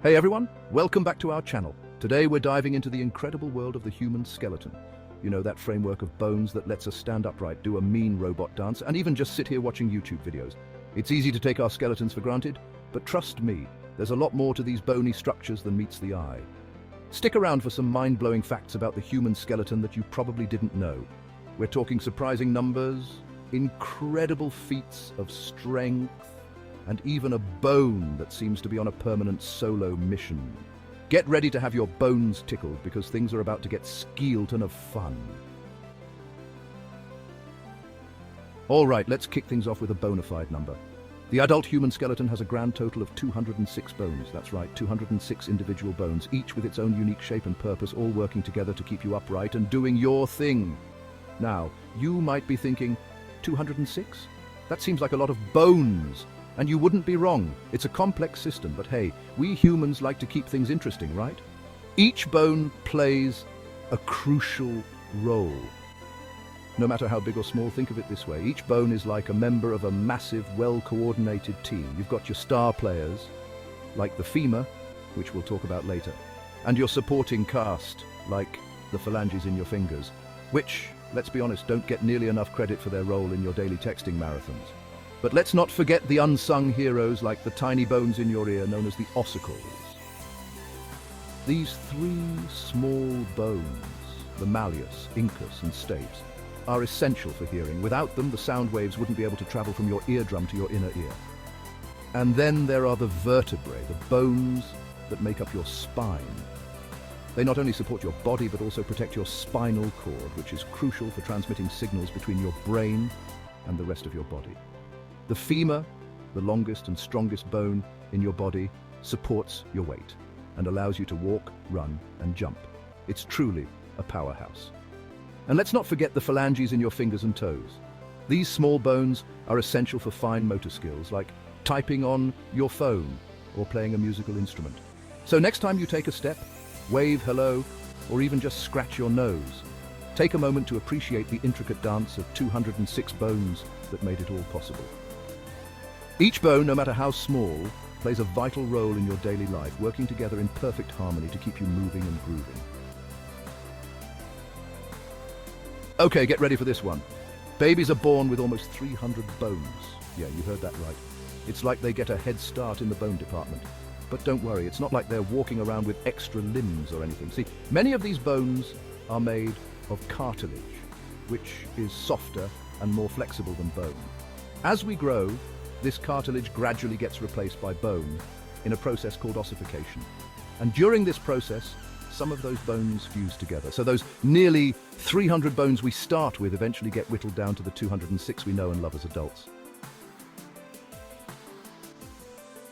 Hey everyone, welcome back to our channel. Today we're diving into the incredible world of the human skeleton. You know, that framework of bones that lets us stand upright, do a mean robot dance, and even just sit here watching YouTube videos. It's easy to take our skeletons for granted, but trust me, there's a lot more to these bony structures than meets the eye. Stick around for some mind-blowing facts about the human skeleton that you probably didn't know. We're talking surprising numbers, incredible feats of strength, and even a bone that seems to be on a permanent solo mission. Get ready to have your bones tickled because things are about to get skeleton of fun. All right, let's kick things off with a bona fide number. The adult human skeleton has a grand total of 206 bones. That's right, 206 individual bones, each with its own unique shape and purpose, all working together to keep you upright and doing your thing. Now, you might be thinking, 206? That seems like a lot of bones. And you wouldn't be wrong. It's a complex system, but hey, we humans like to keep things interesting, right? Each bone plays a crucial role. No matter how big or small, think of it this way. Each bone is like a member of a massive, well-coordinated team. You've got your star players, like the femur, which we'll talk about later, and your supporting cast, like the phalanges in your fingers, which, let's be honest, don't get nearly enough credit for their role in your daily texting marathons. But let's not forget the unsung heroes like the tiny bones in your ear known as the ossicles. These three small bones, the malleus, incus, and stapes, are essential for hearing. Without them, the sound waves wouldn't be able to travel from your eardrum to your inner ear. And then there are the vertebrae, the bones that make up your spine. They not only support your body, but also protect your spinal cord, which is crucial for transmitting signals between your brain and the rest of your body. The femur, the longest and strongest bone in your body, supports your weight and allows you to walk, run, and jump. It's truly a powerhouse. And let's not forget the phalanges in your fingers and toes. These small bones are essential for fine motor skills like typing on your phone or playing a musical instrument. So next time you take a step, wave hello, or even just scratch your nose, take a moment to appreciate the intricate dance of 206 bones that made it all possible. Each bone, no matter how small, plays a vital role in your daily life, working together in perfect harmony to keep you moving and grooving. Okay, get ready for this one. Babies are born with almost 300 bones. Yeah, you heard that right. It's like they get a head start in the bone department. But don't worry, it's not like they're walking around with extra limbs or anything. See, many of these bones are made of cartilage, which is softer and more flexible than bone. As we grow, this cartilage gradually gets replaced by bone in a process called ossification. And during this process, some of those bones fuse together. So those nearly 300 bones we start with eventually get whittled down to the 206 we know and love as adults.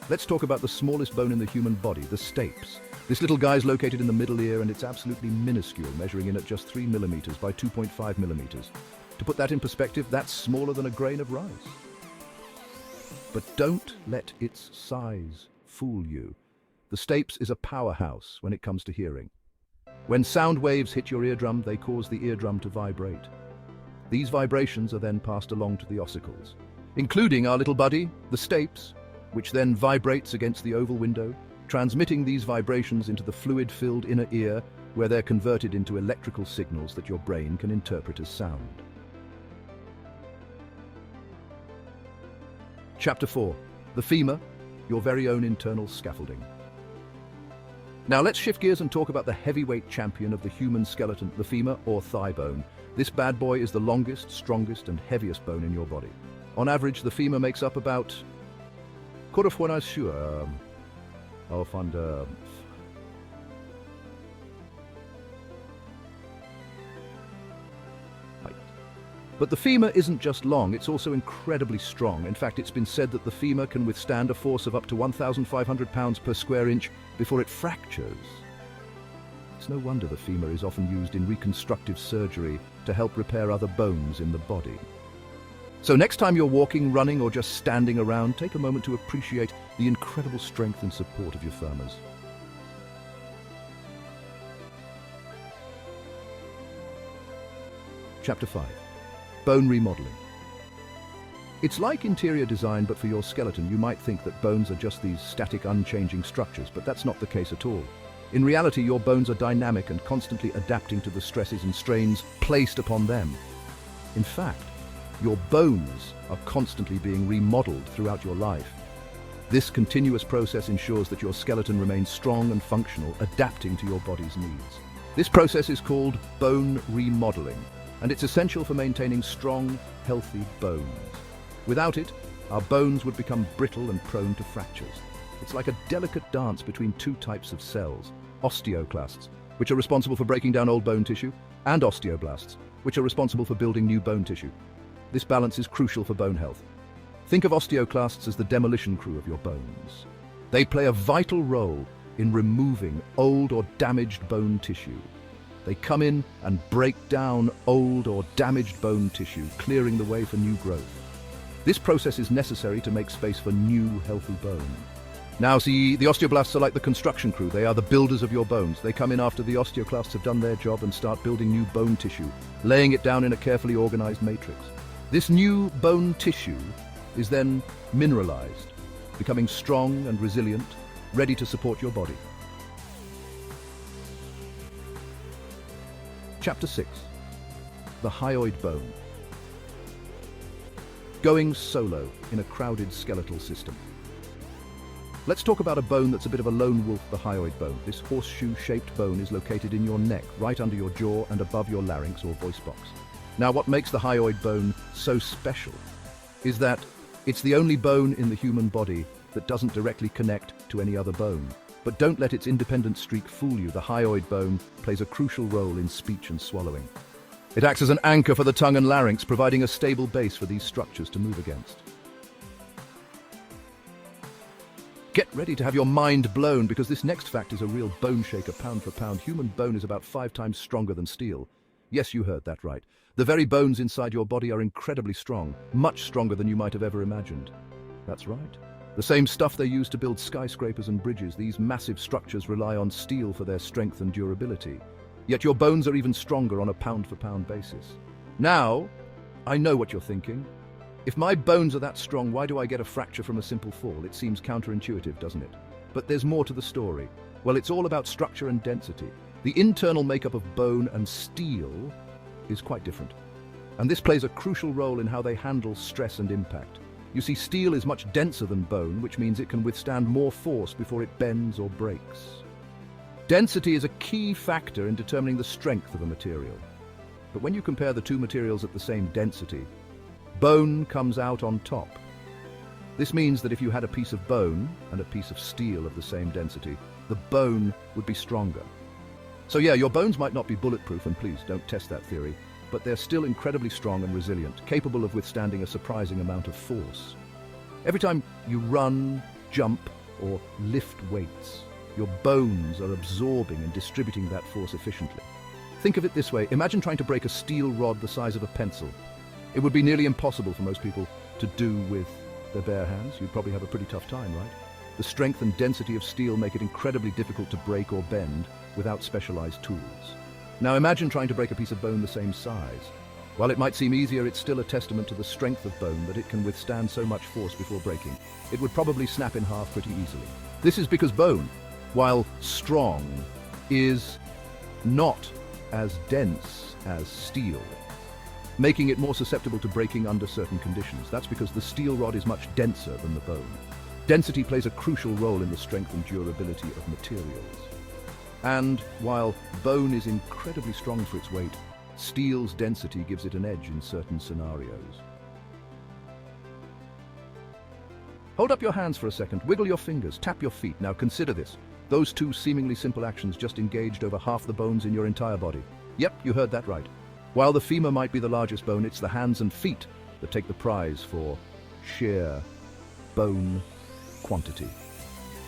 Let's talk about the smallest bone in the human body, the stapes. This little guy is located in the middle ear and it's absolutely minuscule, measuring in at just 3 millimeters by 2.5 millimeters. To put that in perspective, that's smaller than a grain of rice. But don't let its size fool you. The stapes is a powerhouse when it comes to hearing. When sound waves hit your eardrum, they cause the eardrum to vibrate. These vibrations are then passed along to the ossicles, including our little buddy, the stapes, which then vibrates against the oval window, transmitting these vibrations into the fluid-filled inner ear, where they're converted into electrical signals that your brain can interpret as sound. Chapter 4. The femur, your very own internal scaffolding. Now let's shift gears and talk about the heavyweight champion of the human skeleton, the femur or thigh bone. This bad boy is the longest, strongest, and heaviest bone in your body. On average, the femur makes up about But the femur isn't just long, it's also incredibly strong. In fact, it's been said that the femur can withstand a force of up to 1,500 pounds per square inch before it fractures. It's no wonder the femur is often used in reconstructive surgery to help repair other bones in the body. So next time you're walking, running, or just standing around, take a moment to appreciate the incredible strength and support of your femurs. Chapter 5. Bone remodeling. It's like interior design, but for your skeleton. You might think that bones are just these static, unchanging structures, but that's not the case at all. In reality, your bones are dynamic and constantly adapting to the stresses and strains placed upon them. In fact, your bones are constantly being remodeled throughout your life. This continuous process ensures that your skeleton remains strong and functional, adapting to your body's needs. This process is called bone remodeling, and it's essential for maintaining strong, healthy bones. Without it, our bones would become brittle and prone to fractures. It's like a delicate dance between two types of cells: osteoclasts, which are responsible for breaking down old bone tissue, and osteoblasts, which are responsible for building new bone tissue. This balance is crucial for bone health. Think of osteoclasts as the demolition crew of your bones. They play a vital role in removing old or damaged bone tissue. They come in and break down old or damaged bone tissue, clearing the way for new growth. This process is necessary to make space for new, healthy bone. Now, see, the osteoblasts are like the construction crew. They are the builders of your bones. They come in after the osteoclasts have done their job and start building new bone tissue, laying it down in a carefully organized matrix. This new bone tissue is then mineralized, becoming strong and resilient, ready to support your body. Chapter 6. The hyoid bone. Going solo in a crowded skeletal system. Let's talk about a bone that's a bit of a lone wolf, the hyoid bone. This horseshoe-shaped bone is located in your neck, right under your jaw and above your larynx or voice box. Now, what makes the hyoid bone so special is that it's the only bone in the human body that doesn't directly connect to any other bone. But don't let its independent streak fool you. The hyoid bone plays a crucial role in speech and swallowing. It acts as an anchor for the tongue and larynx, providing a stable base for these structures to move against. Get ready to have your mind blown, because this next fact is a real bone shaker. Pound for pound, human bone is about 5 times stronger than steel. Yes, you heard that right. The very bones inside your body are incredibly strong, much stronger than you might have ever imagined. That's right. The same stuff they use to build skyscrapers and bridges. These massive structures rely on steel for their strength and durability. Yet your bones are even stronger on a pound-for-pound basis. Now, I know what you're thinking. If my bones are that strong, why do I get a fracture from a simple fall? It seems counterintuitive, doesn't it? But there's more to the story. Well, it's all about structure and density. The internal makeup of bone and steel is quite different. And this plays a crucial role in how they handle stress and impact. You see, steel is much denser than bone, which means it can withstand more force before it bends or breaks. Density is a key factor in determining the strength of a material. But when you compare the two materials at the same density, bone comes out on top. This means that if you had a piece of bone and a piece of steel of the same density, the bone would be stronger. So yeah, your bones might not be bulletproof, and please don't test that theory, but they're still incredibly strong and resilient, capable of withstanding a surprising amount of force. Every time you run, jump, or lift weights, your bones are absorbing and distributing that force efficiently. Think of it this way. Imagine trying to break a steel rod the size of a pencil. It would be nearly impossible for most people to do with their bare hands. You'd probably have a pretty tough time, right? The strength and density of steel make it incredibly difficult to break or bend without specialized tools. Now imagine trying to break a piece of bone the same size. While it might seem easier, it's still a testament to the strength of bone that it can withstand so much force before breaking. It would probably snap in half pretty easily. This is because bone, while strong, is not as dense as steel, making it more susceptible to breaking under certain conditions. That's because the steel rod is much denser than the bone. Density plays a crucial role in the strength and durability of materials. And while bone is incredibly strong for its weight, steel's density gives it an edge in certain scenarios. Hold up your hands for a second, wiggle your fingers, tap your feet. Now consider this. Those two seemingly simple actions just engaged over half the bones in your entire body. Yep, you heard that right. While the femur might be the largest bone, it's the hands and feet that take the prize for sheer bone quantity.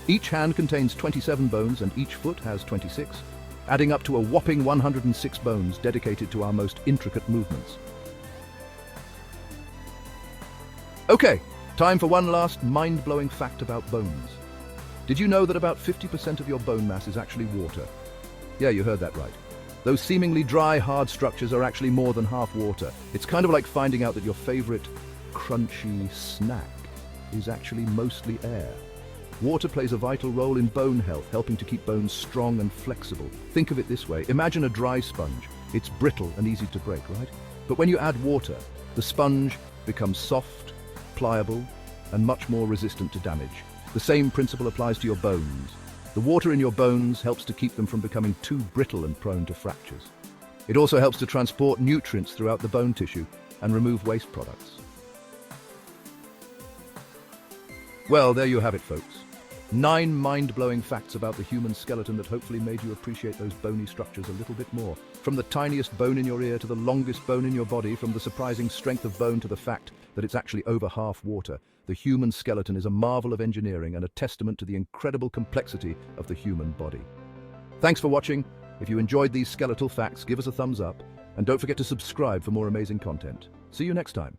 Each hand contains 27 bones and each foot has 26, adding up to a whopping 106 bones dedicated to our most intricate movements. Okay, time for one last mind-blowing fact about bones. Did you know that about 50% of your bone mass is actually water? Yeah, you heard that right. Those seemingly dry, hard structures are actually more than half water. It's kind of like finding out that your favorite crunchy snack is actually mostly air. Water plays a vital role in bone health, helping to keep bones strong and flexible. Think of it this way. Imagine a dry sponge. It's brittle and easy to break, right? But when you add water, the sponge becomes soft, pliable, and much more resistant to damage. The same principle applies to your bones. The water in your bones helps to keep them from becoming too brittle and prone to fractures. It also helps to transport nutrients throughout the bone tissue and remove waste products. Well, there you have it, folks. 9 mind-blowing facts about the human skeleton that hopefully made you appreciate those bony structures a little bit more. From the tiniest bone in your ear to the longest bone in your body, from the surprising strength of bone to the fact that it's actually over half water, the human skeleton is a marvel of engineering and a testament to the incredible complexity of the human body. Thanks for watching. If you enjoyed these skeletal facts, give us a thumbs up, and don't forget to subscribe for more amazing content. See you next time.